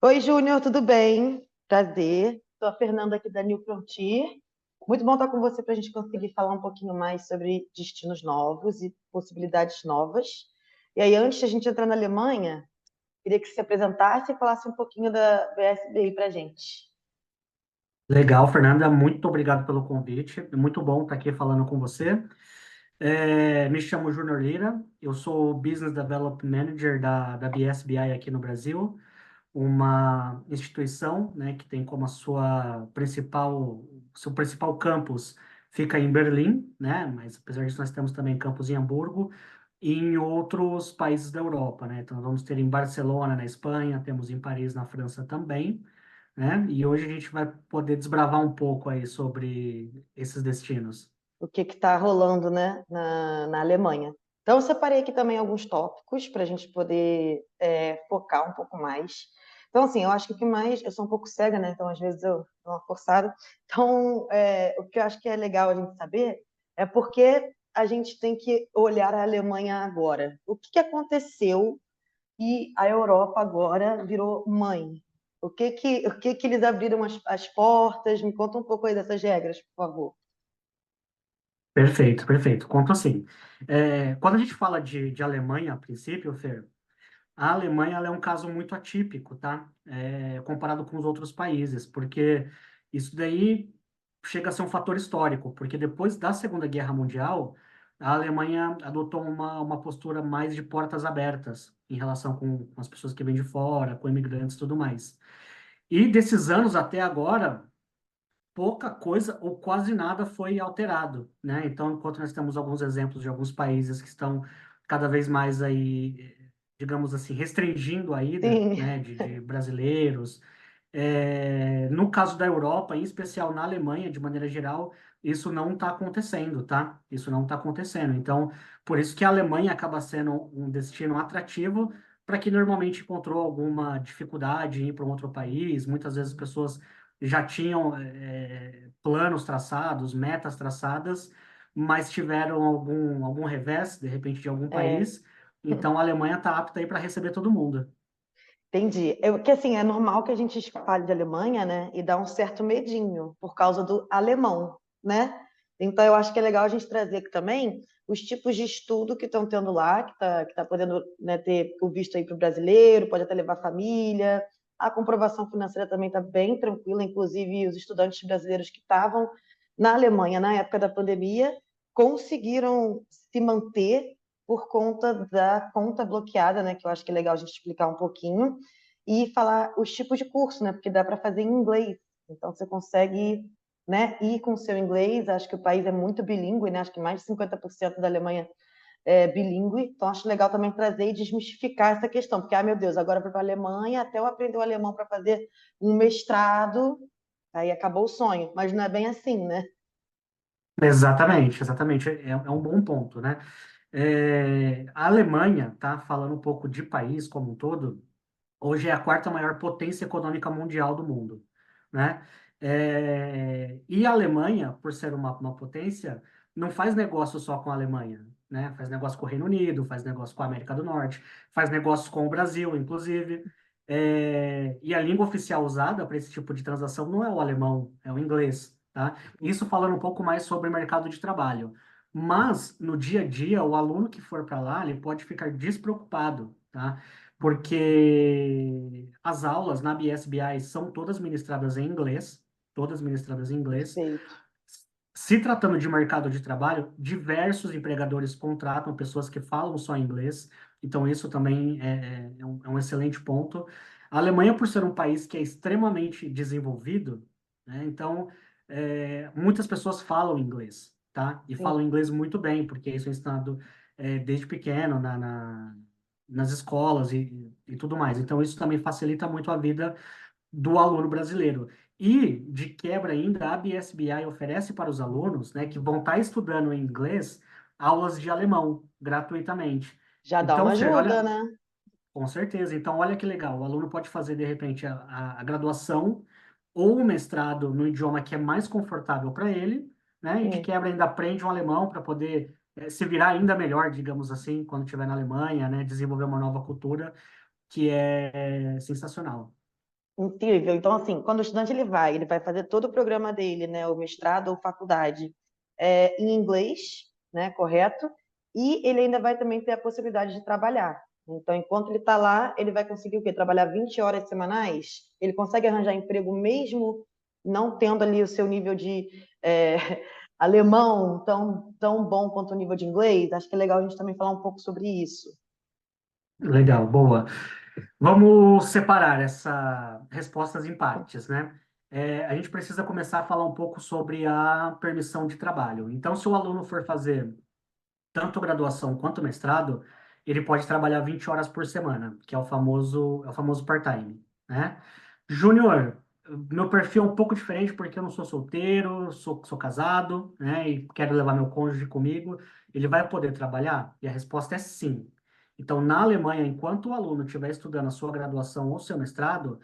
Oi, Júnior, tudo bem? Prazer. Sou a Fernanda aqui da New Frontier. Muito bom estar com você para a gente conseguir falar um pouquinho mais sobre destinos novos e possibilidades novas. E aí, antes de a gente entrar na Alemanha, queria que você se apresentasse e falasse um pouquinho da BSBI para a gente. Legal, Fernanda, muito obrigado pelo convite. É muito bom estar aqui falando com você. Me chamo Júnior Lira, eu sou Business Development Manager da BSBI aqui no Brasil, uma instituição, né, que tem como a seu principal campus fica em Berlim, né, mas apesar disso nós temos também campus em Hamburgo e em outros países da Europa, né. Então vamos ter em Barcelona, na Espanha, temos em Paris, na França também, né? E hoje a gente vai poder desbravar um pouco aí sobre esses destinos. O que está rolando, né, na Alemanha. Então, eu separei aqui também alguns tópicos para a gente poder focar um pouco mais. Então, assim, eu acho que o que mais. Eu sou um pouco cega, né? Então, às vezes eu dou uma forçada. Então, o que eu acho que é legal a gente saber é porque a gente tem que olhar a Alemanha agora. O que, que aconteceu e a Europa agora virou mãe? O que que eles abriram as portas? Me conta um pouco aí dessas regras, por favor. Perfeito, perfeito. Conto assim. Quando a gente fala de Alemanha, a princípio, Fer, a Alemanha ela é um caso muito atípico, tá? Comparado com os outros países, porque isso daí chega a ser um fator histórico, porque depois da Segunda Guerra Mundial, a Alemanha adotou uma postura mais de portas abertas em relação com as pessoas que vêm de fora, com imigrantes e tudo mais. E desses anos até agora, pouca coisa ou quase nada foi alterado, né? Então, enquanto nós temos alguns exemplos de alguns países que estão cada vez mais aí, digamos assim, restringindo a ida, Sim. né, de brasileiros, no caso da Europa, em especial na Alemanha, de maneira geral, isso não está acontecendo, tá? Isso não está acontecendo. Então, por isso que a Alemanha acaba sendo um destino atrativo para quem normalmente encontrou alguma dificuldade em ir para um outro país. Muitas vezes as pessoas já tinham planos traçados, metas traçadas, mas tiveram algum revés, de repente, de algum É. país. Então, a Alemanha está apta aí para receber todo mundo. Entendi. Que assim, é normal que a gente fale de Alemanha, né? E dá um certo medinho por causa do alemão, né? Então eu acho que é legal a gente trazer aqui também os tipos de estudo que estão tendo lá, que tá podendo, né, ter o visto aí para o brasileiro, pode até levar família. A comprovação financeira também está bem tranquila, inclusive os estudantes brasileiros que estavam na Alemanha na época da pandemia conseguiram se manter por conta da conta bloqueada, né? Que eu acho que é legal a gente explicar um pouquinho e falar os tipos de curso, né? Porque dá para fazer em inglês. Então você consegue, né, ir com o seu inglês. Acho que o país é muito bilíngue, né? Acho que mais de 50% da Alemanha é bilíngue. Então acho legal também trazer e desmistificar essa questão, porque meu Deus, agora eu vou para a Alemanha, até eu aprender o alemão para fazer um mestrado, aí acabou o sonho. Mas não é bem assim, né? Exatamente, exatamente. É um bom ponto, né? A Alemanha, tá? Falando um pouco de país como um todo, hoje é a quarta maior potência econômica mundial do mundo, né? E a Alemanha, por ser uma potência, não faz negócio só com a Alemanha, né? Faz negócio com o Reino Unido, faz negócio com a América do Norte, faz negócio com o Brasil, inclusive. E a língua oficial usada para esse tipo de transação não é o alemão, é o inglês, tá? Isso falando um pouco mais sobre o mercado de trabalho. Mas, no dia a dia, o aluno que for para lá, ele pode ficar despreocupado, tá? Porque as aulas na BSBI são todas ministradas em inglês. Perfeito. Se tratando de mercado de trabalho, diversos empregadores contratam pessoas que falam só inglês, então isso também é um excelente ponto. A Alemanha, por ser um país que é extremamente desenvolvido, né, então muitas pessoas falam inglês, tá? E Sim. falam inglês muito bem, porque isso é ensinado desde pequeno nas escolas e tudo mais. Então isso também facilita muito a vida do aluno brasileiro. E, de quebra ainda, a BSBI oferece para os alunos, né, que vão estar estudando em inglês, aulas de alemão, gratuitamente. Já dá Então, uma Fer, ajuda, olha, né? com certeza. Então, olha que legal. O aluno pode fazer, de repente, a graduação ou o mestrado no idioma que é mais confortável para ele, né, e de Sim. quebra ainda aprende um alemão para poder se virar ainda melhor, digamos assim, quando estiver na Alemanha, né, desenvolver uma nova cultura que é sensacional. incrível. Então, assim, quando o estudante ele vai fazer todo o programa dele, né, o mestrado ou faculdade, em inglês, né, correto? E ele ainda vai também ter a possibilidade de trabalhar. Então, enquanto ele está lá, ele vai conseguir o quê? Trabalhar 20 horas semanais? Ele consegue arranjar emprego mesmo não tendo ali o seu nível de alemão tão bom quanto o nível de inglês? Acho que é legal a gente também falar um pouco sobre isso. Legal, boa. Vamos separar essas respostas em partes, né? A gente precisa começar a falar um pouco sobre a permissão de trabalho. Então, se o aluno for fazer tanto graduação quanto mestrado, ele pode trabalhar 20 horas por semana, que é o famoso part-time, né? Júnior, meu perfil é um pouco diferente porque eu não sou solteiro, sou casado, né? E quero levar meu cônjuge comigo. Ele vai poder trabalhar? E a resposta é sim. Então, na Alemanha, enquanto o aluno estiver estudando a sua graduação ou seu mestrado,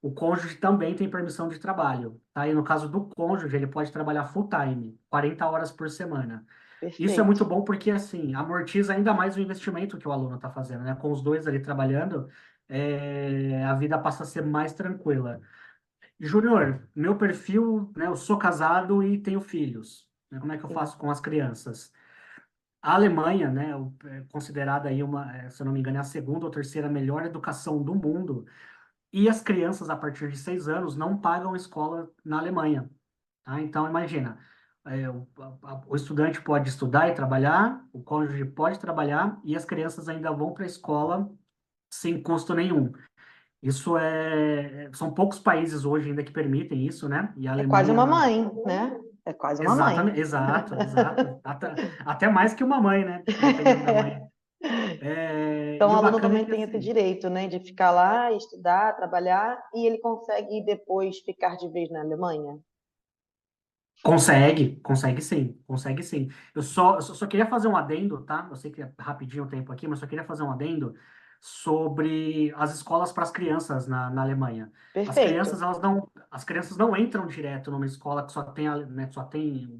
o cônjuge também tem permissão de trabalho, tá? E no caso do cônjuge, ele pode trabalhar full time, 40 horas por semana. Isso é muito Perfeito. bom porque, assim, amortiza ainda mais o investimento que o aluno está fazendo, né? Com os dois ali trabalhando, a vida passa a ser mais tranquila. Júnior, meu perfil, né? Eu sou casado e tenho filhos. Né? Como é que eu Sim. faço com as crianças? A Alemanha, né? É considerada aí se eu não me engano, é a segunda ou terceira melhor educação do mundo. E as crianças, a partir de 6 anos, não pagam escola na Alemanha. Tá? Então, imagina, o estudante pode estudar e trabalhar, o cônjuge pode trabalhar e as crianças ainda vão para a escola sem custo nenhum. São poucos países hoje ainda que permitem isso, né? E a É quase Alemanha, uma mãe, né? É quase uma mãe. exatamente, exato, exato. Até mais que uma mãe, né? Dependendo da mãe. Então, E o o aluno bacana é também que, tem esse assim, direito, né, de ficar lá, estudar, trabalhar, e ele consegue depois ficar de vez na Alemanha. consegue, consegue sim. Eu só queria fazer um adendo, tá? Eu sei que é rapidinho o tempo aqui, mas só queria fazer um adendo sobre as escolas para as crianças na Alemanha. Perfeito. As crianças não entram direto numa escola que só tem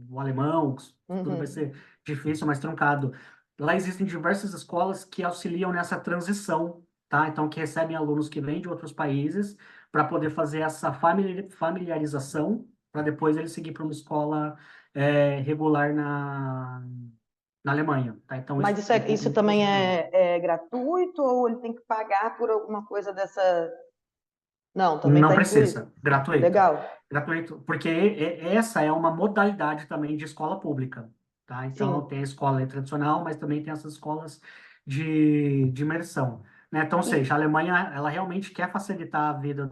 o alemão, tudo vai Uhum. ser difícil, mais truncado. Lá existem diversas escolas que auxiliam nessa transição, tá? Então, que recebem alunos que vêm de outros países para poder fazer essa familiarização para depois ele seguir para uma escola regular na Alemanha, tá? Então, Mas isso também é gratuito ou ele tem que pagar por alguma coisa dessa? Não, também não está incluído. precisa, gratuito. Legal. Gratuito, porque essa é uma modalidade também de escola pública, tá? Então, Sim. tem a escola tradicional, mas também tem essas escolas de imersão, né? Então, ou E seja, a Alemanha, ela realmente quer facilitar a vida da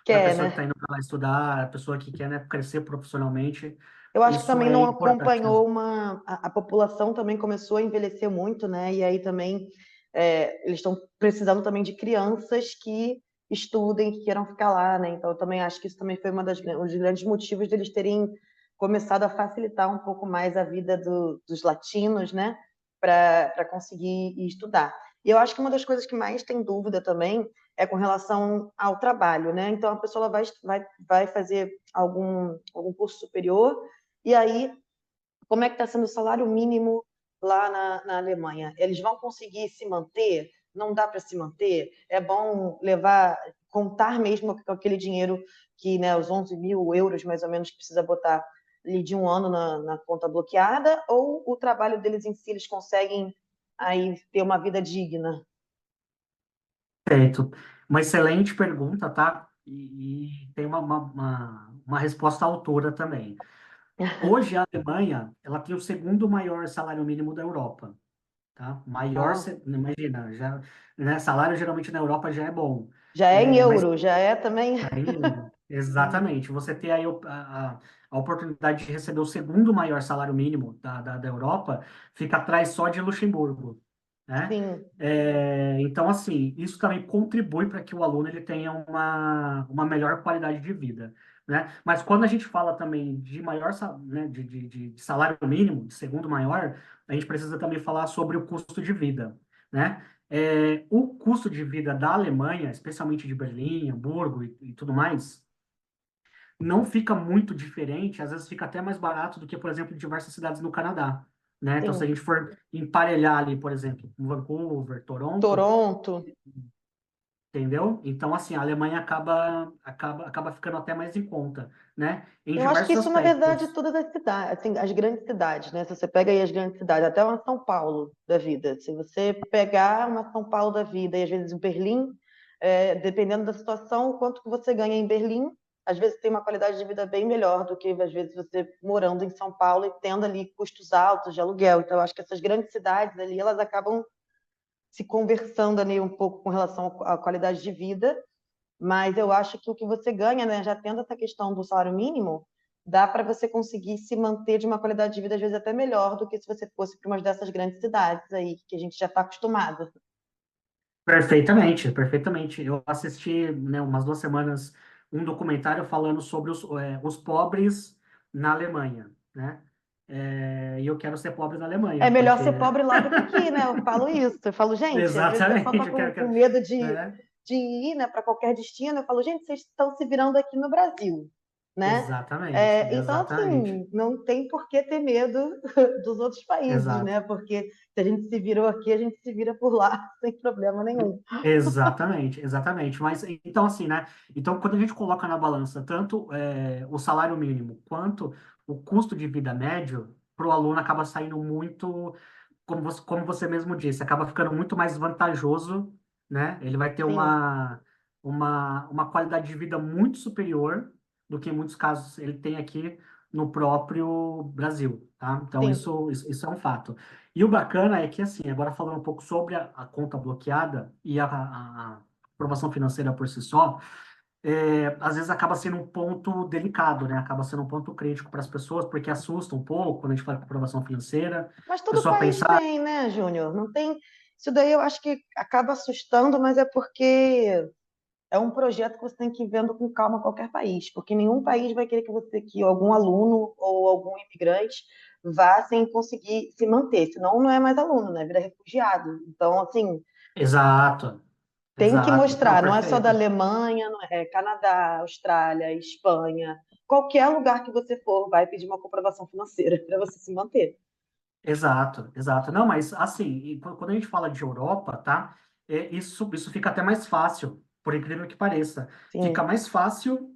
quer, pessoa que está né? indo para lá estudar, a pessoa que quer, né, crescer profissionalmente. Eu acho que Isso também é não importante, né? acompanhou a população também começou a envelhecer muito, né? E aí também eles estão precisando também de crianças que estudem, que queiram ficar lá, né? Então eu também acho que isso também foi um dos grandes motivos deles terem começado a facilitar um pouco mais a vida dos latinos, né? Para conseguir ir estudar. E eu acho que uma das coisas que mais tem dúvida também é com relação ao trabalho, né? Então a pessoa vai fazer algum curso superior e aí, como é que está sendo o salário mínimo lá na Alemanha? Eles vão conseguir se manter? Não dá para se manter? É bom contar mesmo com aquele dinheiro que, né, os 11 mil euros mais ou menos que precisa botar ali de um ano na conta bloqueada? Ou o trabalho deles em si, eles conseguem aí ter uma vida digna? Perfeito. Uma excelente pergunta, tá? E tem uma resposta à altura também. Hoje, a Alemanha, ela tem o segundo maior salário mínimo da Europa, tá? Ah, Imagina, já, né, salário geralmente na Europa já é bom. já é em Mas euro, já é também. exatamente, você ter aí a oportunidade de receber o segundo maior salário mínimo da Europa, fica atrás só de Luxemburgo, né? Sim, Então, assim, isso também contribui para que o aluno ele tenha uma melhor qualidade de vida, né? Mas quando a gente fala também de né, de salário mínimo, de segundo maior, a gente precisa também falar sobre o custo de vida, né? O custo de vida da Alemanha, especialmente de Berlim, Hamburgo e tudo mais, não fica muito diferente, às vezes fica até mais barato do que, por exemplo, diversas cidades no Canadá, né? Então, se a sim. gente for emparelhar ali, por exemplo, Vancouver, Toronto, Toronto. entendeu? Então, assim, a Alemanha acaba ficando até mais em conta, né? Em Eu acho que diversos isso, na verdade, aspectos. todas as cidades, assim, as grandes cidades, né? Se você pega aí as grandes cidades, até uma São Paulo da vida. Se você pegar uma São Paulo da vida e às vezes em Berlim, dependendo da situação, o quanto que você ganha em Berlim, às vezes tem uma qualidade de vida bem melhor do que às vezes você morando em São Paulo e tendo ali custos altos de aluguel. Então, eu acho que essas grandes cidades ali, elas acabam se conversando ali um pouco com relação à qualidade de vida, mas eu acho que o que você ganha, né, já tendo essa questão do salário mínimo, dá para você conseguir se manter de uma qualidade de vida, às vezes, até melhor do que se você fosse para uma dessas grandes cidades aí, que a gente já está acostumado. Perfeitamente, perfeitamente. Eu assisti, né, umas 2 semanas um documentário falando sobre os pobres na Alemanha, né? E eu quero ser pobre na É Alemanha, melhor porque ser pobre lá do que aqui, né? Eu falo isso. Eu falo, gente, às vezes o pessoal exatamente, está eu quero, com quero, medo né? de ir, né, para qualquer destino. Eu falo, gente, vocês estão se virando aqui no Brasil, né? Exatamente, Então, exatamente, assim, não tem por que ter medo dos outros países, exato. né? Porque se a gente se virou aqui, a gente se vira por lá, sem problema nenhum. Exatamente, exatamente. Mas então assim, né? Então quando a gente coloca na balança tanto o salário mínimo quanto o custo de vida médio, para o aluno acaba saindo muito, como você mesmo disse, acaba ficando muito mais vantajoso, né? Ele vai ter Sim, uma qualidade de vida muito superior do que em muitos casos ele tem aqui no próprio Brasil, tá? Então sim. isso é um fato. E o bacana é que, assim, agora falando um pouco sobre a conta bloqueada e a aprovação financeira por si só, às vezes acaba sendo um ponto delicado, né? Acaba sendo um ponto crítico para as pessoas, porque assusta um pouco quando a gente fala de aprovação financeira. Mas A todo pessoa país pensa, "Ah, tem, né, Júnior? Não tem. Isso daí eu acho que acaba assustando, mas é porque é um projeto que você tem que ir vendo com calma qualquer país, porque nenhum país vai querer que algum aluno ou algum imigrante vá sem conseguir se manter, senão não é mais aluno, né? Vira refugiado. Então, assim, exato, tem que exato, não, mostrar, não é só da perfeito. Alemanha, não é Canadá, Austrália, Espanha, qualquer lugar que você for vai pedir uma comprovação financeira para você se manter. Exato, exato. Não, mas assim, quando a gente fala de Europa, tá? Isso fica até mais fácil, por incrível que pareça. Fica Sim, mais fácil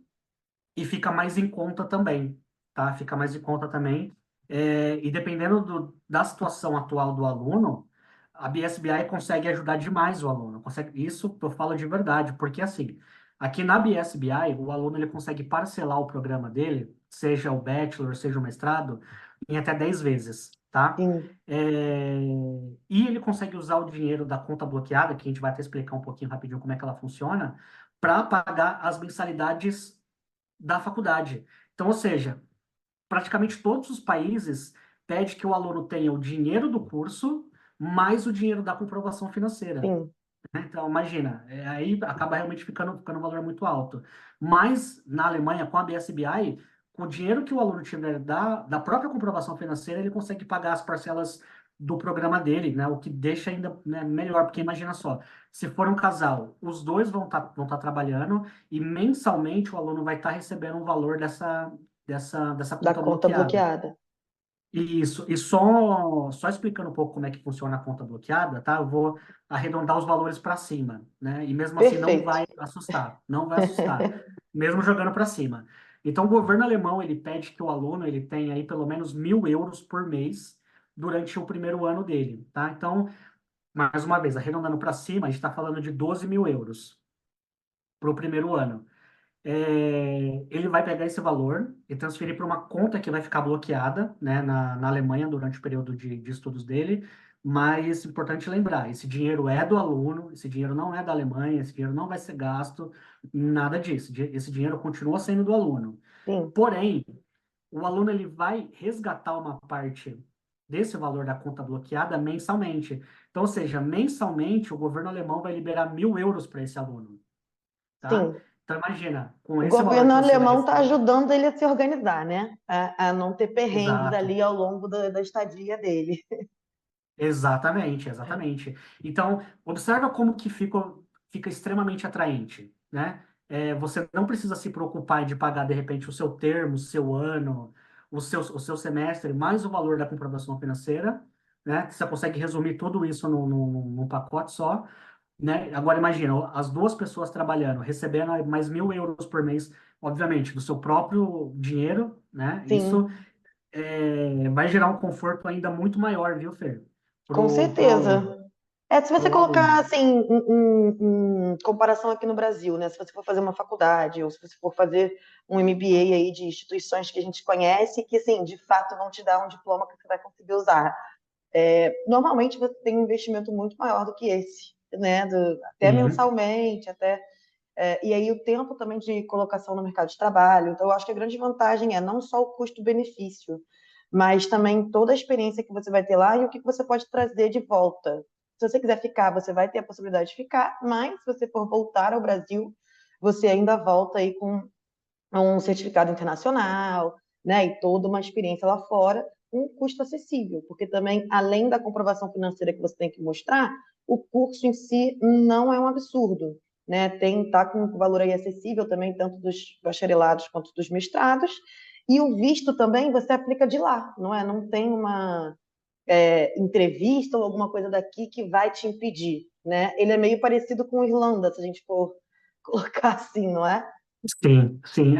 e fica mais em conta também, tá? Fica mais em conta também. E dependendo da situação atual do aluno, a BSBI consegue ajudar demais o aluno. Isso eu falo de verdade, porque assim, aqui na BSBI, o aluno ele consegue parcelar o programa dele, seja o bachelor, seja o mestrado, em até 10 vezes, tá? sim, É, e ele consegue usar o dinheiro da conta bloqueada, que a gente vai até explicar um pouquinho rapidinho como é que ela funciona, para pagar as mensalidades da faculdade. Então, ou seja, praticamente todos os países pedem que o aluno tenha o dinheiro do curso mais o dinheiro da comprovação financeira, sim, né? Então, imagina, aí acaba realmente ficando um valor muito alto. Mas, na Alemanha, com a BSBI, com o dinheiro que o aluno tiver da própria comprovação financeira, ele consegue pagar as parcelas do programa dele, né? O que deixa ainda, né, melhor, porque imagina só, se for um casal, os dois vão tá trabalhando e mensalmente o aluno vai estar recebendo um valor dessa da conta conta bloqueada. bloqueada. Isso, e só explicando um pouco como é que funciona a conta bloqueada, tá? Eu vou arredondar os valores para cima, né? E mesmo assim não Perfeito. vai assustar, não vai assustar, mesmo jogando para cima. Então, o governo alemão, ele pede que o aluno, ele tenha aí pelo menos 1.000 euros por mês durante o primeiro ano dele, tá? Então, mais uma vez, arredondando para cima, a gente está falando de 12 mil euros para o primeiro ano. Ele vai pegar esse valor e transferir para uma conta que vai ficar bloqueada, né, na Alemanha durante o período de estudos dele. Mas importante lembrar, esse dinheiro é do aluno, esse dinheiro não é da Alemanha, esse dinheiro não vai ser gasto, nada disso. Esse dinheiro continua sendo do aluno. Sim, Porém, o aluno ele vai resgatar uma parte desse valor da conta bloqueada mensalmente. Então, ou seja, mensalmente o governo alemão vai liberar 1.000 euros para esse aluno, tá? sim. Então, imagina, com O esse valor governo que você vai alemão está receber. ajudando ele a se organizar, né? A não ter perrengues Exato, ali ao longo da estadia dele. exatamente, exatamente. Então, observa como que fica extremamente atraente, né? Você não precisa se preocupar de pagar, de repente, o seu termo, o seu ano, o seu semestre, mais o valor da comprovação financeira, né? Você consegue resumir tudo isso num pacote só. né? Agora imagina, as duas pessoas trabalhando, recebendo aí mais 1.000 euros por mês, obviamente, do seu próprio dinheiro, né? Isso Sim, vai gerar um conforto ainda muito maior, viu, Fer? com Pro certeza. É, se você colocar aluno. assim em comparação aqui no Brasil, né? Se você for fazer uma faculdade ou se você for fazer um MBA aí de instituições que a gente conhece, que assim, de fato vão te dar um diploma que você vai conseguir usar. Normalmente você tem um investimento muito maior do que esse, né? Até Sim, mensalmente, e aí o tempo também de colocação no mercado de trabalho. Então, eu acho que a grande vantagem é não só o custo-benefício, mas também toda a experiência que você vai ter lá e o que você pode trazer de volta. Se você quiser ficar, você vai ter a possibilidade de ficar, mas se você for voltar ao Brasil, você ainda volta aí com um certificado internacional, né, e toda uma experiência lá fora, um custo acessível, porque também, além da comprovação financeira que você tem que mostrar, o curso em si não é um absurdo, né, tá com um valor aí acessível também, tanto dos bacharelados quanto dos mestrados, e o visto também você aplica de lá, não é? Não tem uma entrevista ou alguma coisa daqui que vai te impedir, né? Ele é meio parecido com Irlanda, se a gente for colocar assim, não é? sim, sim.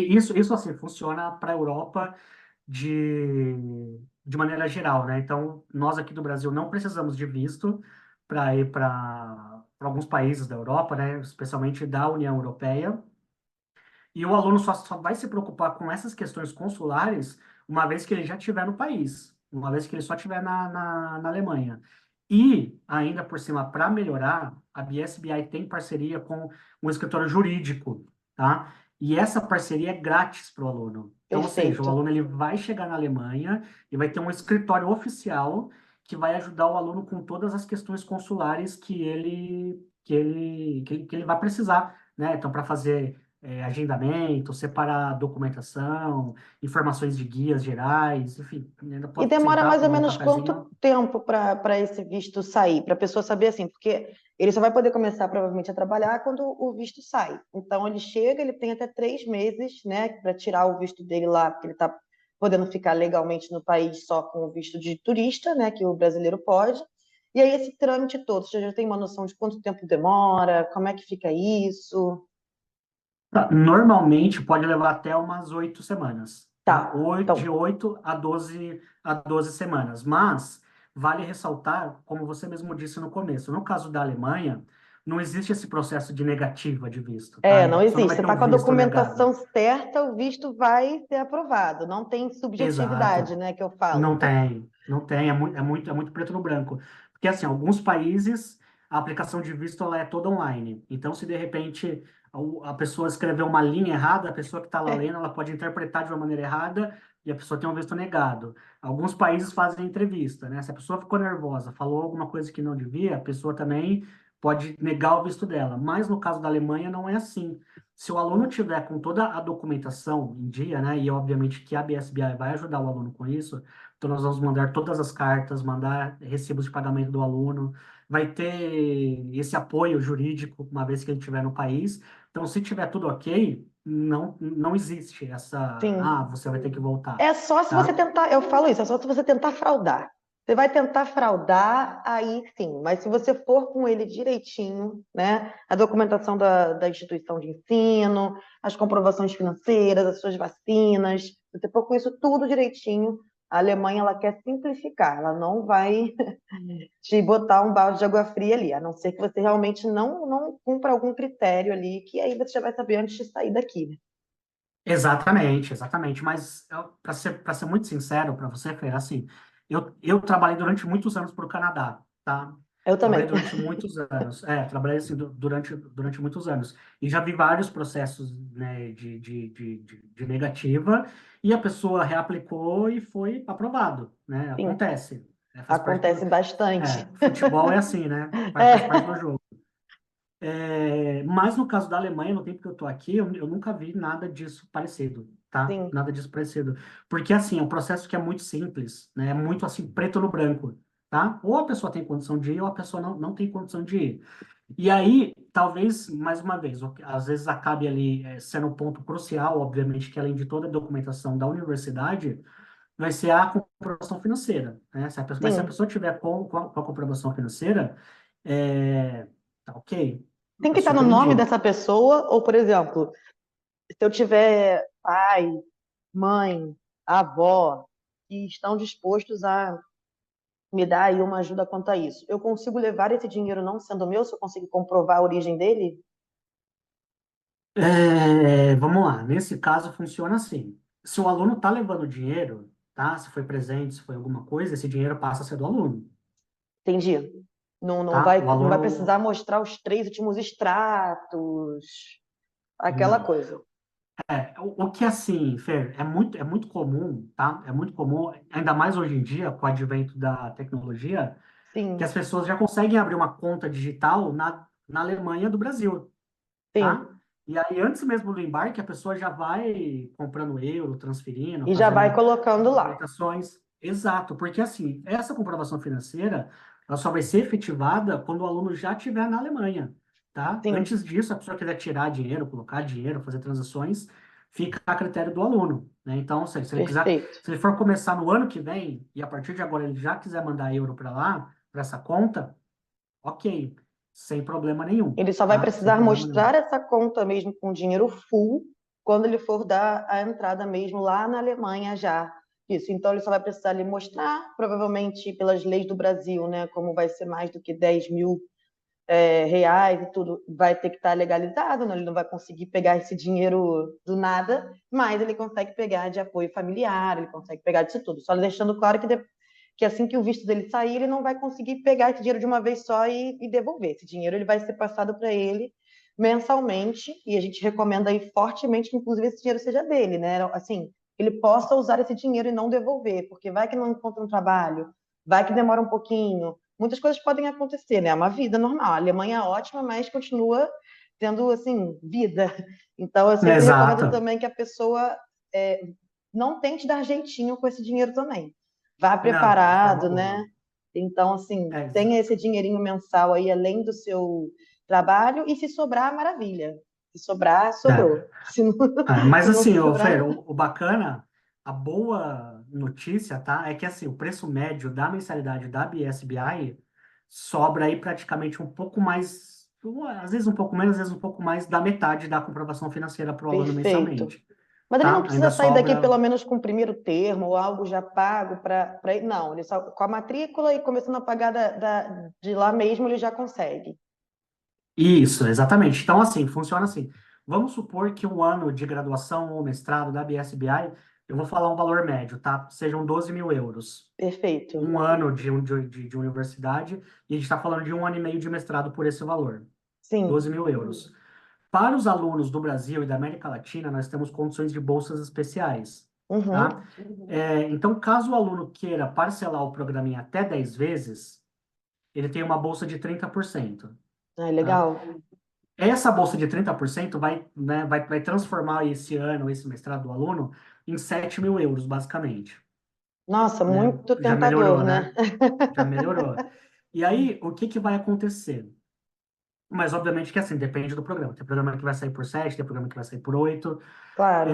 Isso assim funciona para a Europa de maneira geral, né? Então, nós aqui do Brasil não precisamos de visto para ir para alguns países da Europa, né? Especialmente da União Europeia. E o aluno só vai se preocupar com essas questões consulares uma vez que ele já estiver no país, uma vez que ele só estiver na Alemanha. E, ainda por cima, para melhorar, a BSBI tem parceria com um escritório jurídico, tá? E essa parceria é grátis para o aluno. Então, ou seja, o Perfeito. aluno ele vai chegar na Alemanha e vai ter um escritório oficial que vai ajudar o aluno com todas as questões consulares que ele vai precisar, né? Então, para fazer agendamento, separar documentação, informações de guias gerais, enfim, ainda E pode demora sentar, mais ou tomar um menos quanto cafezinho. tempo para esse visto sair? Para a pessoa saber assim, porque ele só vai poder começar provavelmente a trabalhar quando o visto sai. Então ele chega, ele tem até 3 meses, né, para tirar o visto dele lá, porque ele está podendo ficar legalmente no país só com o visto de turista, né, que o brasileiro pode. E aí esse trâmite todo, você já tem uma noção de quanto tempo demora, como é que fica isso? Tá, normalmente pode levar até umas 8 semanas, tá? Tá. De Então, 8 a 12 semanas. Mas vale ressaltar, como você mesmo disse no começo, no caso da Alemanha, não existe esse processo de negativa de visto, tá? A não pessoa não existe. vai Você ter está o com a visto negado. documentação certa, o visto vai ser aprovado. Não tem subjetividade, Exato. né, que eu falo. Não tem, não tem, é muito preto no branco. Porque, assim, alguns países, a aplicação de visto ela é toda online. Então, se de repente a pessoa escreveu uma linha errada, a pessoa que está lá lendo, ela pode interpretar de uma maneira errada e a pessoa tem um visto negado. Alguns países fazem entrevista, né? Se a pessoa ficou nervosa, falou alguma coisa que não devia, a pessoa também pode negar o visto dela. Mas no caso da Alemanha, não é assim. Se o aluno tiver com toda a documentação em dia, né, e obviamente que a BSBI vai ajudar o aluno com isso, então, nós vamos mandar todas as cartas, mandar recibos de pagamento do aluno, vai ter esse apoio jurídico uma vez que ele estiver no país. Então, se tiver tudo ok, não existe Sim. você vai ter que voltar, É só se você tá? tentar, eu falo isso, é só se você tentar fraudar. Você vai tentar fraudar, aí sim, mas se você for com ele direitinho, né? A documentação da instituição de ensino, as comprovações financeiras, as suas vacinas, se você for com isso tudo direitinho, a Alemanha ela quer simplificar, ela não vai te botar um balde de água fria ali, a não ser que você realmente não cumpra algum critério ali, que aí você já vai saber antes de sair daqui, né? Exatamente, exatamente. Mas, para ser muito sincero para você, Fer, assim, eu trabalhei durante muitos anos para o Canadá, tá? Eu Trabalhei também. durante muitos anos. Trabalhei assim, durante muitos anos. E já vi vários processos, né, de negativa, e a pessoa reaplicou e foi aprovado, né? Sim, Acontece. Faz parte do. acontece bastante. Futebol é assim, né? Faz parte do É, jogo. Mas no caso da Alemanha, no tempo que eu tô aqui, eu nunca vi nada disso parecido, tá? sim, Nada disso parecido. Porque, assim, é um processo que é muito simples, né? É muito, assim, preto no branco, tá? Ou a pessoa tem condição de ir, ou a pessoa não tem condição de ir. E aí, talvez, mais uma vez, às vezes acabe ali sendo um ponto crucial, obviamente, que além de toda a documentação da universidade, vai ser a comprovação financeira, né? Mas se a sim. pessoa tiver com a comprovação financeira, é, tá ok. Tem É que estar no super nome legítimo. dessa pessoa, ou, por exemplo, se eu tiver pai, mãe, avó, que estão dispostos a me dar aí uma ajuda quanto a isso, eu consigo levar esse dinheiro não sendo meu, se eu conseguir comprovar a origem dele? Vamos lá, nesse caso funciona assim. Se o aluno está levando dinheiro, tá? Se foi presente, se foi alguma coisa, esse dinheiro passa a ser do aluno, Entendi. Não, tá? O não vai aluno, precisar mostrar os 3 últimos extratos, aquela não. coisa. O que assim, Fer, é muito comum, tá? É muito comum, ainda mais hoje em dia, com o advento da tecnologia, que as Sim, pessoas já conseguem abrir uma conta digital na Alemanha do Brasil, tá? sim. E aí, antes mesmo do embarque, a pessoa já vai comprando euro, transferindo, E já vai fazendo colocando lá. movimentações. Exato, porque assim, essa comprovação financeira, ela só vai ser efetivada quando o aluno já estiver na Alemanha, tá? Sim, Antes disso, a pessoa quiser tirar dinheiro, colocar dinheiro, fazer transações, fica a critério do aluno, né? Então, se ele quiser, perfeito. se ele for começar no ano que vem e a partir de agora ele já quiser mandar euro para lá, para essa conta, ok, sem problema nenhum, Ele só vai tá? Sem precisar problema nenhum. mostrar essa conta mesmo com dinheiro full quando ele for dar a entrada mesmo lá na Alemanha já. Isso, então ele só vai precisar ali mostrar, provavelmente pelas leis do Brasil, né, como vai ser mais do que 10.000 reais e tudo, vai ter que estar legalizado, né? Ele não vai conseguir pegar esse dinheiro do nada, mas ele consegue pegar de apoio familiar, ele consegue pegar disso tudo. Só deixando claro que assim que o visto dele sair, ele não vai conseguir pegar esse dinheiro de uma vez só e devolver. Esse dinheiro ele vai ser passado para ele mensalmente, e a gente recomenda aí fortemente que, inclusive, esse dinheiro seja dele, né? Assim, ele possa usar esse dinheiro e não devolver, porque vai que não encontra um trabalho, vai que demora um pouquinho, muitas coisas podem acontecer, né? É uma vida normal. A Alemanha é ótima, mas continua tendo, assim, vida. Então, eu sempre recomendo Exato. também que a pessoa é, não tente dar jeitinho com esse dinheiro também. Vá Não, de forma preparado, alguma. né? Então, assim, É, tenha esse dinheirinho mensal aí, além do seu trabalho, e se sobrar, maravilha. Se sobrar, sobrou. é. Se não, Mas se não assim, sobrar, Fer, o bacana, a boa notícia, tá? É que assim, o preço médio da mensalidade da BSBI sobra aí praticamente um pouco mais, às vezes um pouco menos, às vezes um pouco mais da metade da comprovação financeira para o aluno perfeito. mensalmente, Mas ele não tá? precisa Ainda sair daqui sobra pelo menos com o primeiro termo ou algo já pago para ir. Não, ele só com a matrícula e começando a pagar de lá mesmo ele já consegue. isso, exatamente. Então, assim, funciona assim. Vamos supor que um ano de graduação ou mestrado da BSBI, eu vou falar um valor médio, tá? Sejam 12.000 euros. Perfeito. Um ano de universidade, e a gente está falando de um ano e meio de mestrado por esse valor, Sim. 12.000 euros. Para os alunos do Brasil e da América Latina, nós temos condições de bolsas especiais, tá? Uhum. Então, caso o aluno queira parcelar o programa em até 10 vezes, ele tem uma bolsa de 30%, Ah, tá? legal. Essa bolsa de 30% vai, né, vai transformar esse ano, esse mestrado do aluno, em 7.000 euros, basicamente, Nossa, né? muito Já tentador, melhorou, né? né? Já melhorou. E aí, o que que vai acontecer? Mas, obviamente, que assim, depende do programa. Tem programa que vai sair por 7, tem programa que vai sair por 8. Claro.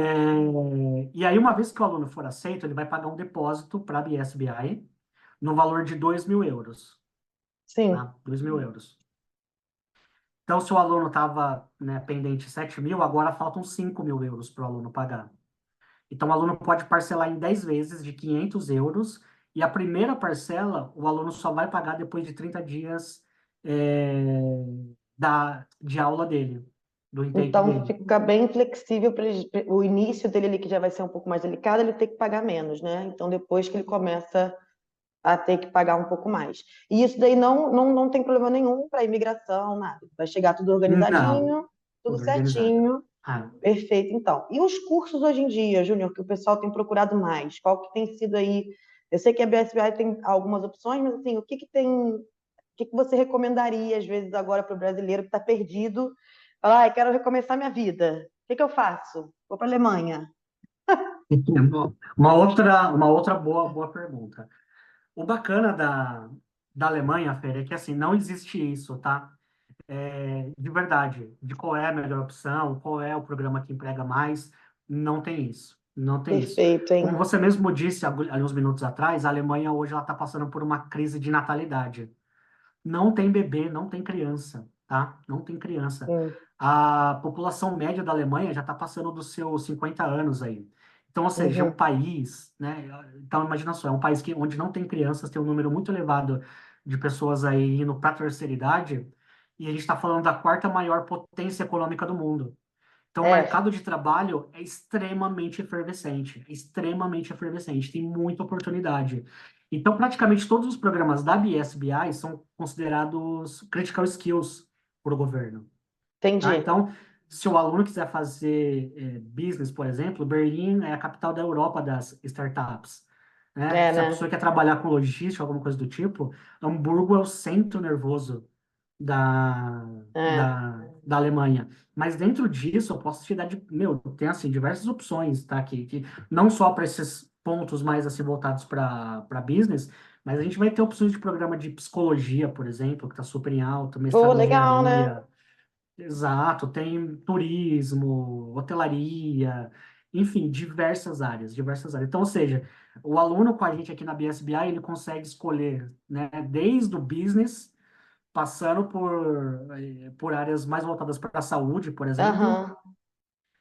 E aí, uma vez que o aluno for aceito, ele vai pagar um depósito para a BSBI no valor de 2.000 euros, Sim. tá? 2.000 euros. Então, se o aluno estava, né, pendente 7.000, agora faltam 5.000 euros para o aluno pagar. Então, o aluno pode parcelar em 10 vezes de 500 euros, e a primeira parcela o aluno só vai pagar depois de 30 dias de aula dele, do intake Então dele. fica bem flexível para o início dele ali, que já vai ser um pouco mais delicado, ele ter que pagar menos, né? Então depois que ele começa a ter que pagar um pouco mais. E isso daí não tem problema nenhum para imigração, nada. Vai chegar tudo Não, organizadinho, tudo tudo organizado. certinho. Ah, Perfeito, então. E os cursos hoje em dia, Júnior, que o pessoal tem procurado mais? Qual que tem sido aí? Eu sei que a BSBI tem algumas opções, mas assim, o que que tem, o que que você recomendaria, às vezes, agora para o brasileiro que está perdido? Falar, ah, quero recomeçar minha vida. O que que eu faço? Vou para a Alemanha. uma outra boa pergunta. O bacana da Alemanha, Fer, é que assim, não existe isso, tá? De verdade, de qual é a melhor opção, qual é o programa que emprega mais, não tem isso. Não tem isso. Perfeito, Como hein? você mesmo disse há uns minutos atrás, a Alemanha hoje está passando por uma crise de natalidade. Não tem bebê, não tem criança. tá? Não tem criança. Sim. A população média da Alemanha já está passando dos seus 50 anos aí. Então, ou seja, é um Uhum. país, né? Então, imagina só, é um país onde não tem crianças, tem um número muito elevado de pessoas aí indo para a terceira idade, e a gente está falando da quarta maior potência econômica do mundo. Então, o É, mercado de trabalho é extremamente efervescente, tem muita oportunidade. Então, praticamente todos os programas da BSBI são considerados critical skills para o governo, tá? entendi. Então, se o aluno quiser fazer business, por exemplo, Berlim é a capital da Europa das startups, né? É, Se a né? pessoa quer trabalhar com logística, alguma coisa do tipo, Hamburgo é o centro nervoso da, É. da Alemanha. Mas dentro disso, eu posso te dar, tem assim, diversas opções, tá? Que não só para esses pontos mais assim voltados para business, mas a gente vai ter opções de programa de psicologia, por exemplo, que está super em alta, Pô, mestrado em legal, né? engenharia. Exato, tem turismo, hotelaria, enfim, diversas áreas, diversas áreas. Então, ou seja, o aluno com a gente aqui na BSBI, ele consegue escolher, né, desde o business, passando por áreas mais voltadas para a saúde, por exemplo, Aham.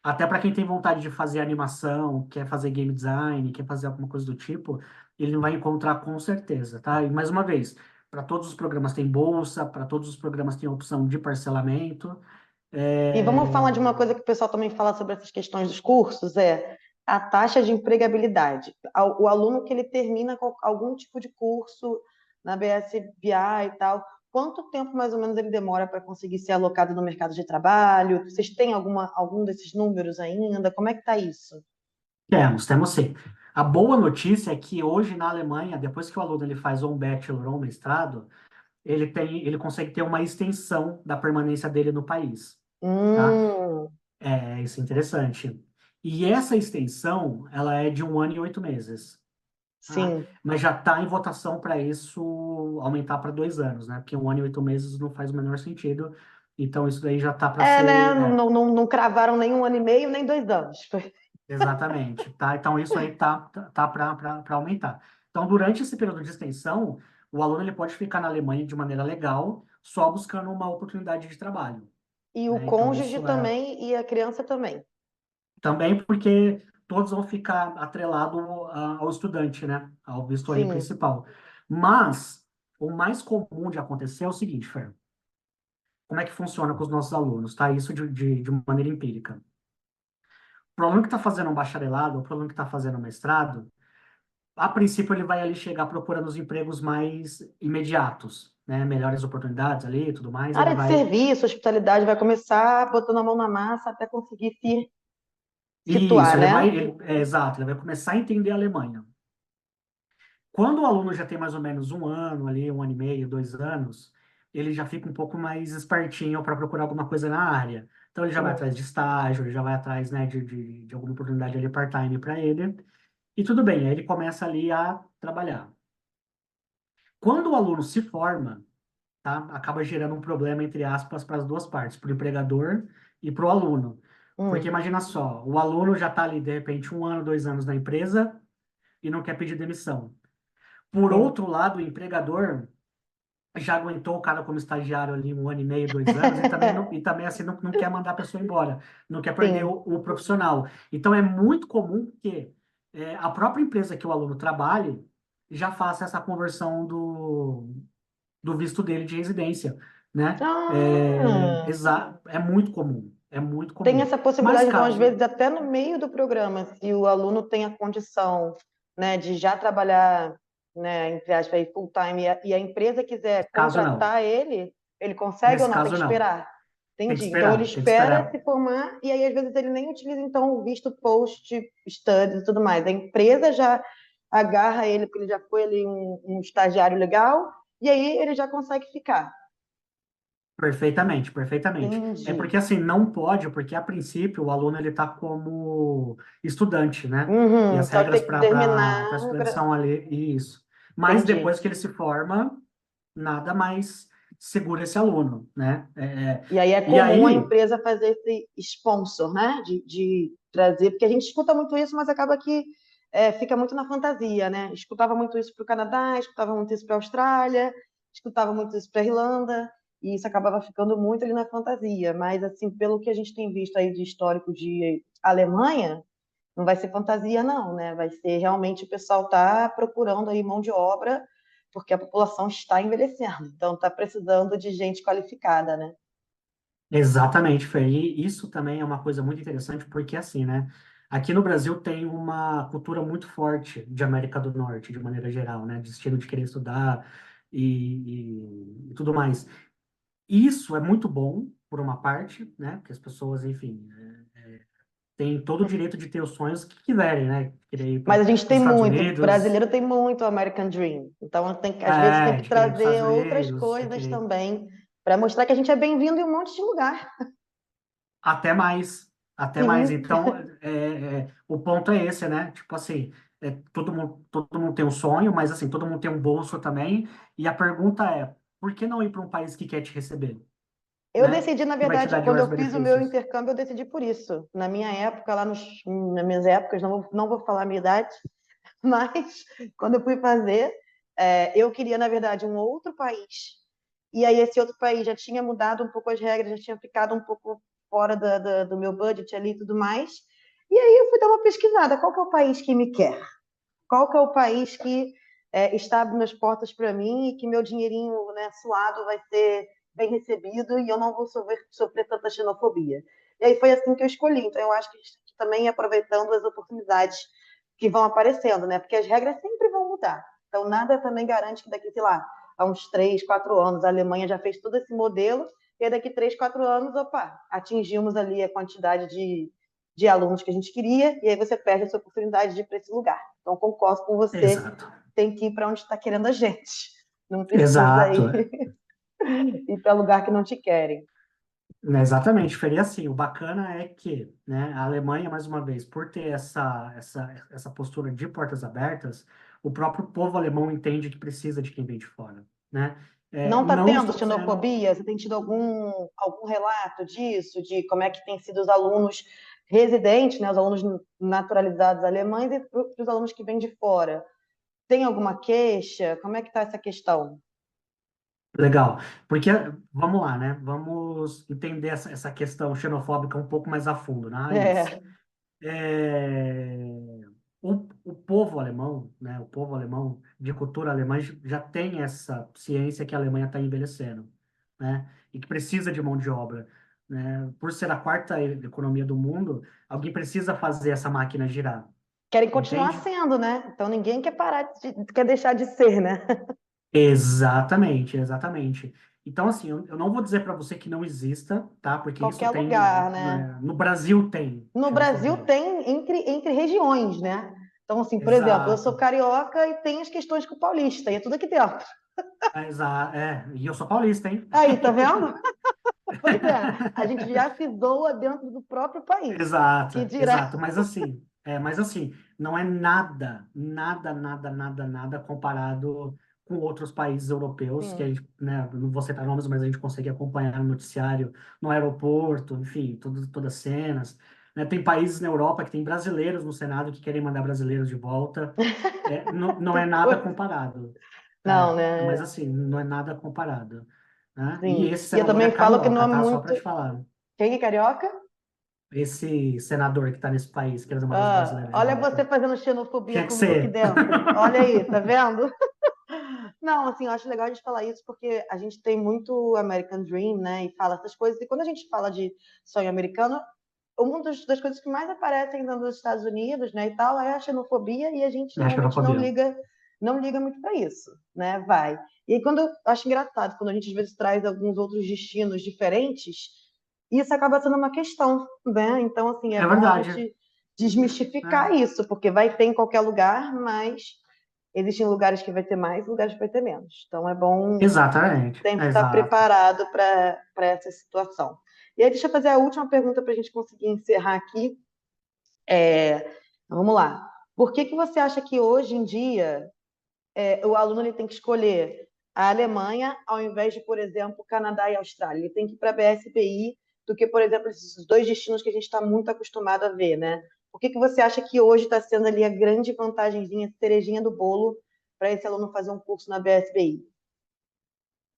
até para quem tem vontade de fazer animação, quer fazer game design, quer fazer alguma coisa do tipo, ele vai encontrar com certeza, tá? E mais uma vez, para todos os programas tem bolsa, para todos os programas tem opção de parcelamento. E vamos falar de uma É, coisa que o pessoal também fala sobre essas questões dos cursos, é a taxa de empregabilidade. O aluno que ele termina com algum tipo de curso na BSBI e tal, quanto tempo mais ou menos ele demora para conseguir ser alocado no mercado de trabalho? Vocês têm algum desses números ainda? Como é que está isso? temos sim. A boa notícia é que hoje na Alemanha, depois que o aluno ele faz ou um bachelor ou um mestrado, ele consegue ter uma extensão da permanência dele no país, tá? Hum, Isso é interessante. E essa extensão, ela é de 1 ano e 8 meses, tá? sim. Mas já está em votação para isso aumentar para 2 anos, né? Porque 1 ano e 8 meses não faz o menor sentido. Então, isso daí já está para É, né? ser. Não, não, não cravaram nem 1 ano e meio, nem 2 anos. Exatamente, tá? Então, isso aí tá para aumentar. Então, durante esse período de extensão, o aluno ele pode ficar na Alemanha de maneira legal, só buscando uma oportunidade de trabalho, E o né? Então, cônjuge isso é. também e a criança também. Também porque todos vão ficar atrelados ao estudante, né? Ao visto aí Sim. principal. Mas o mais comum de acontecer é o seguinte, Fer, como é que funciona com os nossos alunos, tá? Isso de maneira empírica. Para o aluno que está fazendo um bacharelado, ou para o aluno que está fazendo um mestrado, a princípio ele vai ali chegar procurando os empregos mais imediatos, né? Melhores oportunidades ali e tudo mais, A ele área de vai. serviço, hospitalidade vai começar botando a mão na massa até conseguir se Isso, situar, né? exato, ele vai começar a entender a Alemanha. Quando o aluno já tem mais ou menos 1 ano ali, 1 ano e meio, 2 anos, ele já fica um pouco mais espertinho para procurar alguma coisa na área. Então ele já vai Sim. atrás de estágio, ele já vai atrás, né, de alguma oportunidade ali part-time para ele. E tudo bem, aí ele começa ali a trabalhar. Quando o aluno se forma, tá, acaba gerando um problema, entre aspas, para as duas partes, para o empregador e para o aluno. Porque Hum, imagina só, o aluno já está ali, de repente, 1 ano, 2 anos na empresa e não quer pedir demissão. Por sim. outro lado, o empregador já aguentou o cara como estagiário ali 1 ano e meio, 2 anos, e também assim não quer mandar a pessoa embora, não quer perder Sim. o profissional. Então é muito comum que a própria empresa que o aluno trabalhe já faça essa conversão do visto dele de residência, né? Ah, É muito comum, é muito tem comum. essa Mas possibilidade, então, às caso, vezes, até no meio do programa, se o aluno tem a condição, né, de já trabalhar, né, entre aspas, aí, full time, e a empresa quiser caso não. contratar ele, ele consegue ou Nesse não? Tem caso que não. esperar. Tem que Entendi. Então, ele esperar, tem que espera esperar. se formar e aí, às vezes, ele nem utiliza, então, o visto post-studies e tudo mais. A empresa já agarra ele, porque ele já foi ali um estagiário legal, e aí ele já consegue ficar. Perfeitamente, perfeitamente. É Entendi. porque assim, não pode, porque a princípio o aluno ele está como estudante, né? E Uhum. as Só que regras tem que para terminar. estudante são ali, isso. Mas Entendi. depois que ele se forma, nada mais segura esse aluno, né? E aí é E comum a aí, empresa fazer esse sponsor, né? De trazer, porque a gente escuta muito isso, mas acaba que fica muito na fantasia, né? Escutava muito isso para o Canadá, escutava muito isso para a Austrália, escutava muito isso para a Irlanda, e isso acabava ficando muito ali na fantasia. Mas, assim, pelo que a gente tem visto aí de histórico de Alemanha, não vai ser fantasia, não, né? Vai ser realmente o pessoal tá procurando aí mão de obra, porque a população está envelhecendo, então está precisando de gente qualificada, né? Exatamente, Fê. E isso também é uma coisa muito interessante, porque assim, né? Aqui no Brasil tem uma cultura muito forte de América do Norte, de maneira geral, né? De estilo de querer estudar e tudo mais. Isso é muito bom, por uma parte, né? Porque as pessoas, enfim, têm todo o direito de ter os sonhos que quiserem, né? Querer ir para Mas a gente os tem Estados muito, Unidos, brasileiro tem muito American Dream. Então, às vezes tem que de querer ir para os Estados trazer outras Unidos, de coisas querer também, para mostrar que a gente é bem-vindo em um monte de lugar. até mais, até mais. Sim. Então, o ponto é esse, né? Tipo assim, todo mundo tem um sonho, mas assim, todo mundo tem um bolso também. E a pergunta é, por que não ir para um país que quer te receber, Eu né? decidi, na Que vai te verdade, dar quando diversos eu fiz o meu benefícios. intercâmbio, eu decidi por isso. Na minha época, nas minhas épocas, não vou falar a minha idade, mas quando eu fui fazer, eu queria, na verdade, um outro país. E aí esse outro país já tinha mudado um pouco as regras, já tinha ficado um pouco fora do meu budget ali e tudo mais. E aí eu fui dar uma pesquisada. Qual que é o país que me quer? Qual que é o país que está abrindo as portas para mim e que meu dinheirinho, né, suado vai ser bem recebido e eu não vou sofrer tanta xenofobia? E aí foi assim que eu escolhi. Então eu acho que a gente tem que também ir aproveitando as oportunidades que vão aparecendo, né? Porque as regras sempre vão mudar. Então nada também garante que daqui, sei lá, há uns 3, 4 anos a Alemanha já fez todo esse modelo e aí daqui 3, 4 anos, opa, atingimos ali a quantidade de alunos que a gente queria, e aí você perde essa oportunidade de ir para esse lugar. Então, concordo com você, Exato, tem que ir para onde está querendo a gente. Não precisa exato. ir, ir para lugar que não te querem. Exatamente, Feri, assim, o bacana é que, né, a Alemanha, mais uma vez, por ter essa postura de portas abertas, o próprio povo alemão entende que precisa de quem vem de fora, né? Não está Não tendo estou dizendo. xenofobia? Você tem tido algum relato disso, de como é que tem sido os alunos residentes, né, os alunos naturalizados alemães e para os alunos que vêm de fora? Tem alguma queixa? Como é que está essa questão? Legal, porque vamos lá, né? Vamos entender essa questão xenofóbica um pouco mais a fundo, na raiz. É, É, o povo alemão, né? O povo alemão de cultura alemã já tem essa ciência que a Alemanha está envelhecendo, né? E que precisa de mão de obra, né? Por ser a quarta economia do mundo, alguém precisa fazer essa máquina girar, querem continuar entende? sendo, né? Então ninguém quer deixar de ser, né? Exatamente, exatamente. Então, assim, eu não vou dizer para você que não exista, tá? Porque isso Qualquer tem, lugar, né? né, no Brasil tem No Brasil xenofobia. tem entre regiões, né? Então, assim, por exemplo, eu sou Exato. carioca e tem as questões com o paulista, e é tudo aqui dentro. E eu sou paulista, hein? Aí, tá vendo? Pois é, a gente já se doa dentro do próprio país. Exato, Que dirá. exato. Mas assim, não é nada, nada, nada, nada, nada comparado com outros países europeus que a Sim. gente, né, não vou citar nomes, mas a gente consegue acompanhar no noticiário, no aeroporto, enfim, todas as cenas. Né? Tem países na Europa que tem brasileiros no Senado que querem mandar brasileiros de volta. Não é Que nada coisa. comparado. Não, Mas né? assim, não é nada comparado. Né? E Sim. esse E eu senador é também falo que não é carioca, tá? Só muito. para te falar. Quem é carioca? Esse senador que está nesse país querendo mandar os Ah, brasileiros de olha você volta. fazendo xenofobia Tinha que comigo aqui ser. dentro. Olha aí, tá vendo? Não, assim, eu acho legal a gente falar isso porque a gente tem muito American Dream, né? E fala essas coisas. E quando a gente fala de sonho americano, uma das coisas que mais aparecem nos Estados Unidos, né, e tal, é a xenofobia e a gente É normalmente xenofobia. não liga muito para isso, né? Vai. E aí, quando eu acho engraçado, quando a gente às vezes traz alguns outros destinos diferentes, isso acaba sendo uma questão, né? Então, assim, é É bom a verdade. gente desmistificar É. isso, porque vai ter em qualquer lugar, mas existem lugares que vai ter mais, lugares que vai ter menos. Então, é bom Exatamente. sempre estar Exato. preparado para essa situação. E aí, deixa eu fazer a última pergunta para a gente conseguir encerrar aqui. Vamos lá. Por que você acha que hoje em dia o aluno ele tem que escolher a Alemanha ao invés de, por exemplo, Canadá e Austrália? Ele tem que ir para a BSPI do que, por exemplo, esses dois destinos que a gente está muito acostumado a ver, né? Por que você acha que hoje está sendo ali a grande vantagemzinha, cerejinha do bolo, para esse aluno fazer um curso na BSPI?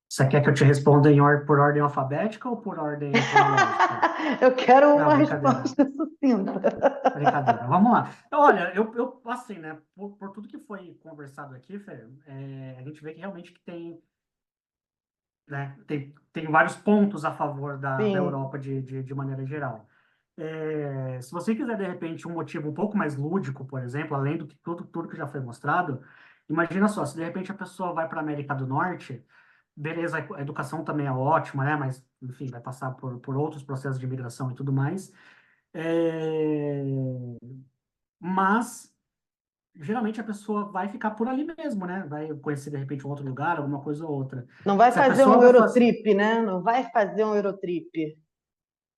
Você quer que eu te responda por ordem alfabética ou por ordem cronológica? Eu quero Não, uma brincadeira. resposta sucinta. Brincadeira. Vamos lá. Olha, assim, né? Por tudo que foi conversado aqui, Fê, a gente vê que realmente que tem, né, tem vários pontos a favor da Sim, Europa de maneira geral. Se você quiser, de repente, um motivo um pouco mais lúdico, por exemplo, além do que tudo que já foi mostrado, imagina só, se de repente a pessoa vai para a América do Norte, beleza, a educação também é ótima, né? Mas, enfim, vai passar por outros processos de imigração e tudo mais. É, Mas geralmente a pessoa vai ficar por ali mesmo, né? Vai conhecer de repente um outro lugar, alguma coisa ou outra. não vai Se a fazer pessoa um vai fazer, Eurotrip, né? Não vai fazer um Eurotrip.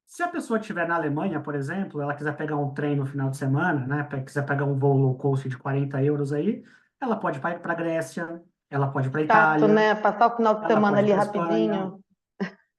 se a pessoa estiver na Alemanha, por exemplo, ela quiser pegar um trem no final de semana, né? Quiser pegar um voo low cost de 40 euros aí, ela pode ir para a Grécia, ela pode ir para a Chato, Itália, né? Passar o final de ela semana pode ir ali para a Espanha, rapidinho.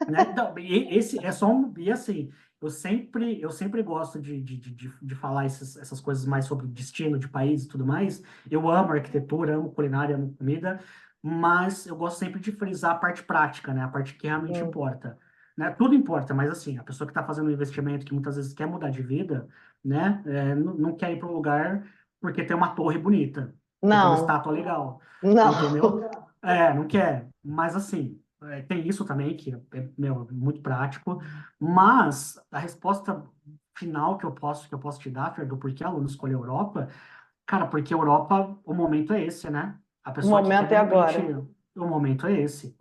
né? Então, esse é só um, e assim, eu sempre gosto de falar essas coisas mais sobre destino de país e tudo mais. Eu amo arquitetura, amo culinária, amo comida, mas eu gosto sempre de frisar a parte prática, né? A parte que realmente Sim. importa, né? Tudo importa, mas assim, a pessoa que está fazendo um investimento que muitas vezes quer mudar de vida, né? Não quer ir para um lugar porque tem uma torre bonita, porque tem uma Não, estátua legal, entendeu? não. Não quer, mas assim, tem isso também, que meu, muito prático, mas a resposta final que eu posso te dar, Fer, do porquê aluno escolheu a Europa, cara, porque a Europa, o momento é esse, né? A O pessoa que quer, momento de é repente, agora. o momento é esse,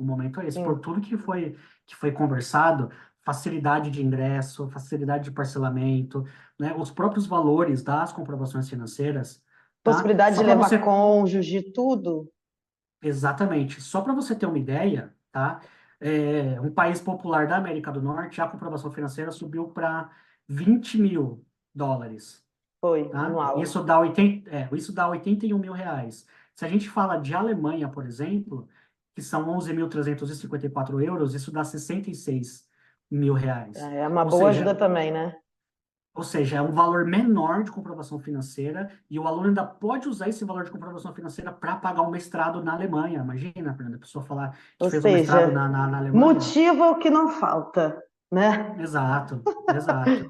por Sim. tudo que foi conversado, facilidade de ingresso, facilidade de parcelamento, né? Os próprios valores das comprovações financeiras, tá? Possibilidade Só de para levar você cônjuge, tudo. Exatamente. Só para você ter uma ideia, tá? Um país popular da América do Norte, a comprovação financeira subiu para 20 mil dólares, Foi, tá? anual. Isso dá 81 mil reais. Se a gente fala de Alemanha, por exemplo, que são 11.354 euros, isso dá 66 mil reais. É uma Ou boa ajuda seja, também, né? ou seja, é um valor menor de comprovação financeira e o aluno ainda pode usar esse valor de comprovação financeira para pagar um mestrado na Alemanha. Imagina, Fernanda, a pessoa falar que Ou fez um mestrado seja, na Alemanha. motivo é o que não falta, né? Exato, exato.